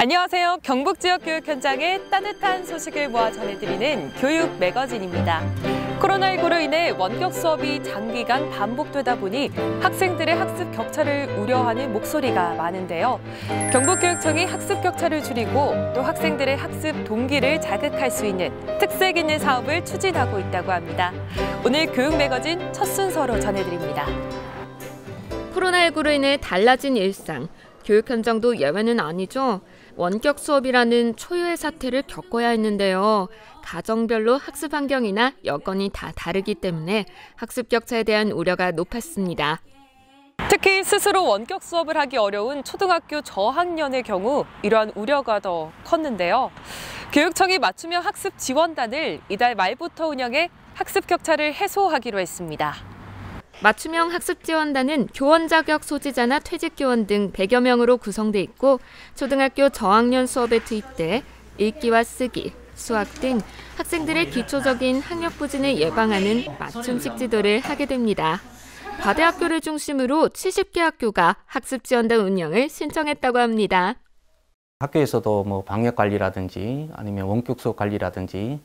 안녕하세요. 경북 지역 교육 현장의 따뜻한 소식을 모아 전해드리는 교육 매거진입니다. 코로나19로 인해 원격 수업이 장기간 반복되다 보니 학생들의 학습 격차를 우려하는 목소리가 많은데요. 경북교육청이 학습 격차를 줄이고 또 학생들의 학습 동기를 자극할 수 있는 특색 있는 사업을 추진하고 있다고 합니다. 오늘 교육 매거진 첫 순서로 전해드립니다. 코로나19로 인해 달라진 일상, 교육 현장도 예외는 아니죠. 원격 수업이라는 초유의 사태를 겪어야 했는데요. 가정별로 학습 환경이나 여건이 다 다르기 때문에 학습 격차에 대한 우려가 높았습니다. 특히 스스로 원격 수업을 하기 어려운 초등학교 저학년의 경우 이러한 우려가 더 컸는데요. 교육청이 맞춤형 학습 지원단을 이달 말부터 운영해 학습 격차를 해소하기로 했습니다. 맞춤형 학습지원단은 교원 자격 소지자나 퇴직교원 등 100여 명으로 구성돼 있고 초등학교 저학년 수업에 투입돼 읽기와 쓰기, 수학 등 학생들의 기초적인 학력 부진을 예방하는 맞춤식 지도를 하게 됩니다. 과대학교를 중심으로 70개 학교가 학습지원단 운영을 신청했다고 합니다. 학교에서도 뭐 방역 관리라든지 아니면 원격 수업 관리라든지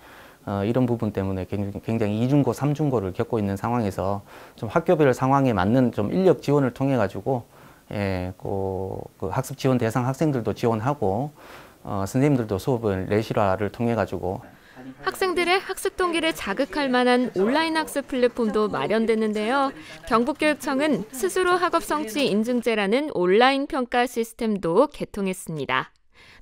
이런 부분 때문에 굉장히 2중고, 3중고를 겪고 있는 상황에서 좀 학교별 상황에 맞는 좀 인력 지원을 통해 가지고 그 학습 지원 대상 학생들도 지원하고 선생님들도 수업을 내실화를 통해 가지고 학생들의 학습 동기를 자극할 만한 온라인 학습 플랫폼도 마련됐는데요. 경북교육청은 스스로 학업 성취 인증제라는 온라인 평가 시스템도 개통했습니다.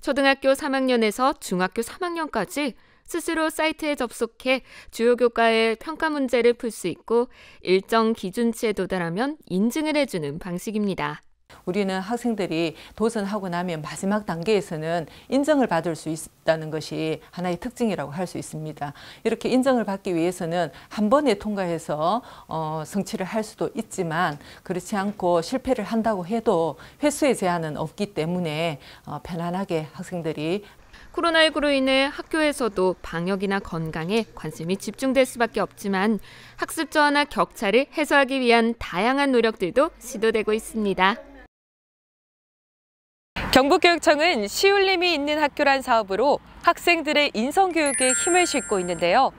초등학교 3학년에서 중학교 3학년까지 스스로 사이트에 접속해 주요 교과의 평가 문제를 풀 수 있고 일정 기준치에 도달하면 인증을 해주는 방식입니다. 우리는 학생들이 도전하고 나면 마지막 단계에서는 인정을 받을 수 있다는 것이 하나의 특징이라고 할 수 있습니다. 이렇게 인정을 받기 위해서는 한 번에 통과해서 성취를 할 수도 있지만 그렇지 않고 실패를 한다고 해도 횟수의 제한은 없기 때문에 편안하게 학생들이 코로나19로 인해 학교에서도 방역이나 건강에 관심이 집중될 수밖에 없지만 학습 저하나 격차를 해소하기 위한 다양한 노력들도 시도되고 있습니다. 경북교육청은 시울림이 있는 학교란 사업으로 학생들의 인성교육에 힘을 싣고 있는데요.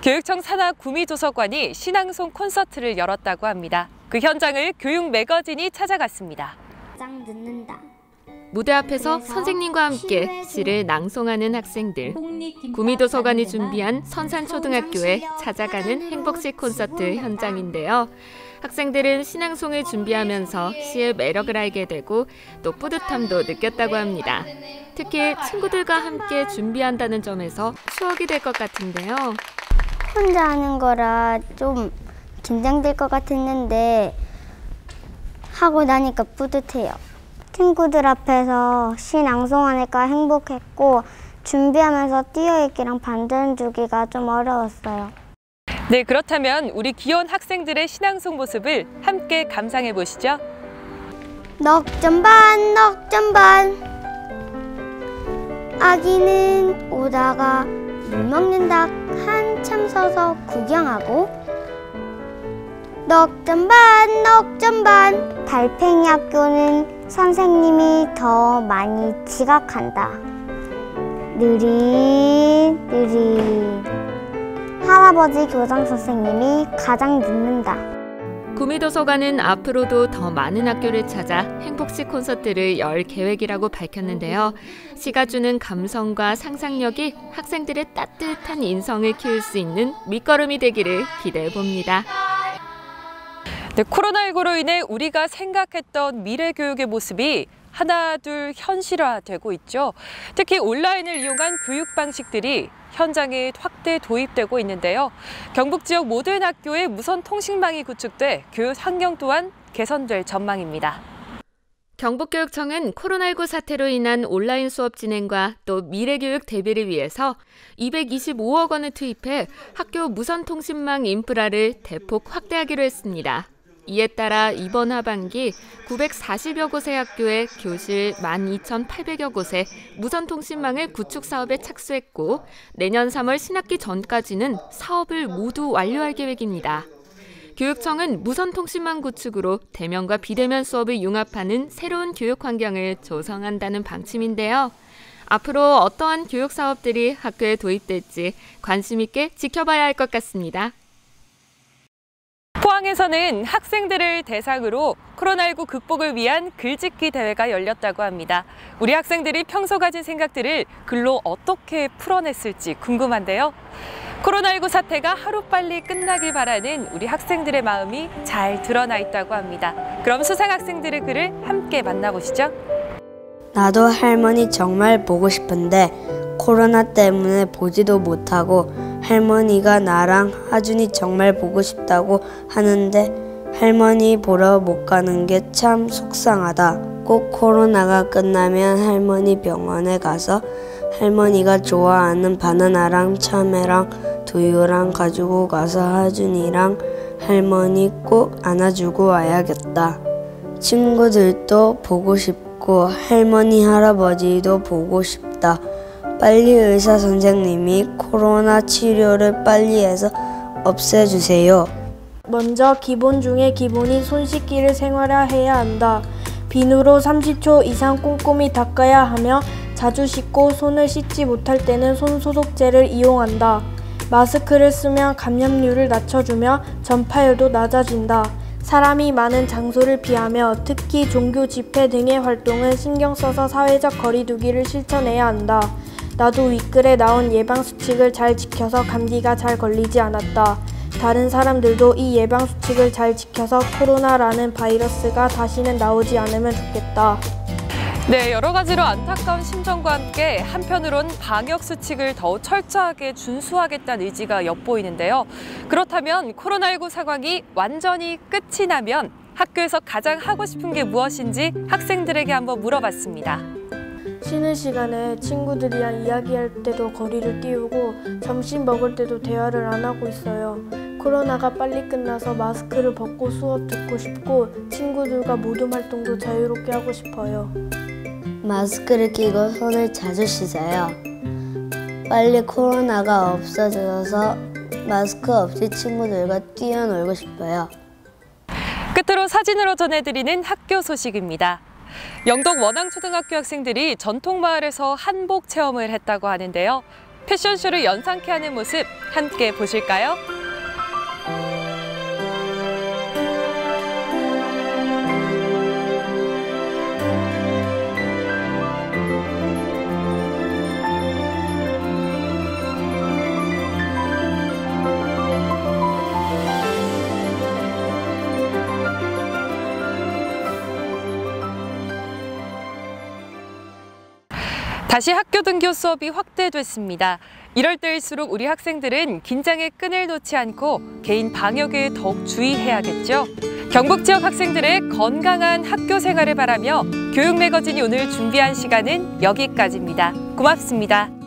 교육청 산하 구미도서관이 신앙송 콘서트를 열었다고 합니다. 그 현장을 교육 매거진이 찾아갔습니다. 짱 듣는다. 무대 앞에서 선생님과 함께 시를 낭송하는 학생들. 구미도서관이 준비한 선산초등학교에 찾아가는 행복시 콘서트 현장인데요. 학생들은 신앙송을 준비하면서 시의 매력을 알게 되고 또 뿌듯함도 느꼈다고 합니다. 특히 친구들과 함께 준비한다는 점에서 추억이 될 것 같은데요. 혼자 하는 거라 좀 긴장될 것 같았는데 하고 나니까 뿌듯해요. 친구들 앞에서 시 낭송하니까 행복했고 준비하면서 띄어읽기랑 반전 주기가 좀 어려웠어요. 네, 그렇다면 우리 귀여운 학생들의 신앙송 모습을 함께 감상해 보시죠. 넉점반 넉점반 아기는 오다가 물 먹는 닭 한참 서서 구경하고 넉점반 넉점반 달팽이 학교는 선생님이 더 많이 지각한다. 느릿느릿 할아버지 교장 선생님이 가장 늦는다. 구미도서관은 앞으로도 더 많은 학교를 찾아 행복시 콘서트를 열 계획이라고 밝혔는데요. 시가 주는 감성과 상상력이 학생들의 따뜻한 인성을 키울 수 있는 밑거름이 되기를 기대해 봅니다. 네, 코로나19로 인해 우리가 생각했던 미래 교육의 모습이 하나둘 현실화되고 있죠. 특히 온라인을 이용한 교육 방식들이 현장에 확대 도입되고 있는데요. 경북 지역 모든 학교에 무선 통신망이 구축돼 교육 환경 또한 개선될 전망입니다. 경북교육청은 코로나19 사태로 인한 온라인 수업 진행과 또 미래교육 대비를 위해서 225억 원을 투입해 학교 무선 통신망 인프라를 대폭 확대하기로 했습니다. 이에 따라 이번 하반기 940여 곳의 학교에 교실 12,800여 곳에 무선통신망을 구축 사업에 착수했고 내년 3월 신학기 전까지는 사업을 모두 완료할 계획입니다. 교육청은 무선통신망 구축으로 대면과 비대면 수업을 융합하는 새로운 교육 환경을 조성한다는 방침인데요. 앞으로 어떠한 교육 사업들이 학교에 도입될지 관심 있게 지켜봐야 할 것 같습니다. 포항에서는 학생들을 대상으로 코로나19 극복을 위한 글짓기 대회가 열렸다고 합니다. 우리 학생들이 평소 가진 생각들을 글로 어떻게 풀어냈을지 궁금한데요. 코로나19 사태가 하루빨리 끝나길 바라는 우리 학생들의 마음이 잘 드러나 있다고 합니다. 그럼 수상 학생들의 글을 함께 만나보시죠. 나도 할머니 정말 보고 싶은데 코로나 때문에 보지도 못하고 할머니가 나랑 하준이 정말 보고 싶다고 하는데 할머니 보러 못 가는 게 참 속상하다. 꼭 코로나가 끝나면 할머니 병원에 가서 할머니가 좋아하는 바나나랑 참외랑 두유랑 가지고 가서 하준이랑 할머니 꼭 안아주고 와야겠다. 친구들도 보고 싶고 할머니 할아버지도 보고 싶다. 빨리 의사 선생님이 코로나 치료를 빨리 해서 없애주세요. 먼저 기본 중에 기본인 손 씻기를 생활화해야 한다. 비누로 30초 이상 꼼꼼히 닦아야 하며 자주 씻고 손을 씻지 못할 때는 손소독제를 이용한다. 마스크를 쓰면 감염률을 낮춰주며 전파율도 낮아진다. 사람이 많은 장소를 피하며 특히 종교 집회 등의 활동은 신경 써서 사회적 거리두기를 실천해야 한다. 나도 윗글에 나온 예방수칙을 잘 지켜서 감기가 잘 걸리지 않았다. 다른 사람들도 이 예방수칙을 잘 지켜서 코로나라는 바이러스가 다시는 나오지 않으면 좋겠다. 네, 여러 가지로 안타까운 심정과 함께 한편으론 방역 수칙을 더 철저하게 준수하겠다는 의지가 엿보이는데요. 그렇다면 코로나19 상황이 완전히 끝이 나면 학교에서 가장 하고 싶은 게 무엇인지 학생들에게 한번 물어봤습니다. 쉬는 시간에 친구들이랑 이야기할 때도 거리를 띄우고 점심 먹을 때도 대화를 안 하고 있어요. 코로나가 빨리 끝나서 마스크를 벗고 수업 듣고 싶고 친구들과 모둠 활동도 자유롭게 하고 싶어요. 마스크를 끼고 손을 자주 씻어요. 빨리 코로나가 없어져서 마스크 없이 친구들과 뛰어놀고 싶어요. 끝으로 사진으로 전해드리는 학교 소식입니다. 영덕 원앙초등학교 학생들이 전통마을에서 한복 체험을 했다고 하는데요. 패션쇼를 연상케 하는 모습 함께 보실까요? 다시 학교 등교 수업이 확대됐습니다. 이럴 때일수록 우리 학생들은 긴장의 끈을 놓지 않고 개인 방역에 더욱 주의해야겠죠. 경북 지역 학생들의 건강한 학교 생활을 바라며 교육 매거진이 오늘 준비한 시간은 여기까지입니다. 고맙습니다.